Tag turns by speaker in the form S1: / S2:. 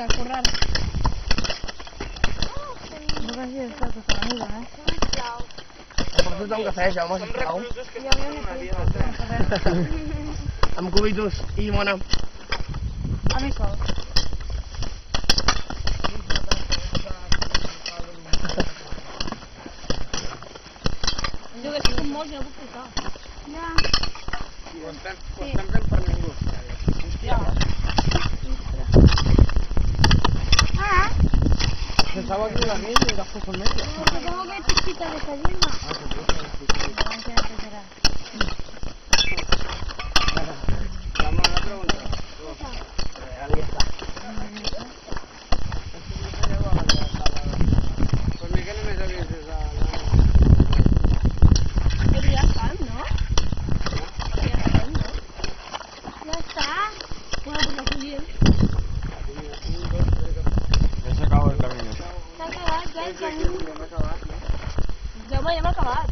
S1: a currar.
S2: No sé si està tota la nit,
S3: Em porto un cafè, Jaume, sisplau.
S2: Jo una vida.
S3: Amb cubitos i llimona.
S2: A mi sol.
S1: Jo que estic molt i no puc portar.
S2: Ja.
S4: Ho estem fent per ningú.
S1: Ja.
S2: Ah,
S4: Pensaba que era aquello y las cosas medias.
S2: porque tengo que chiquita desayuno.
S4: Vamos a la pregunta.
S3: Ara ja està.
S4: Pues Miquel no me sabía si esa...
S1: Però ja estan, no? Ja estan, no?
S2: Ya está.
S1: Bueno, pues aquí bien.
S4: Ya se acabó el camino.
S2: Se ha quedado ya el camino.
S4: Ya me acabas, ¿no?
S1: Ja m'hem acabat.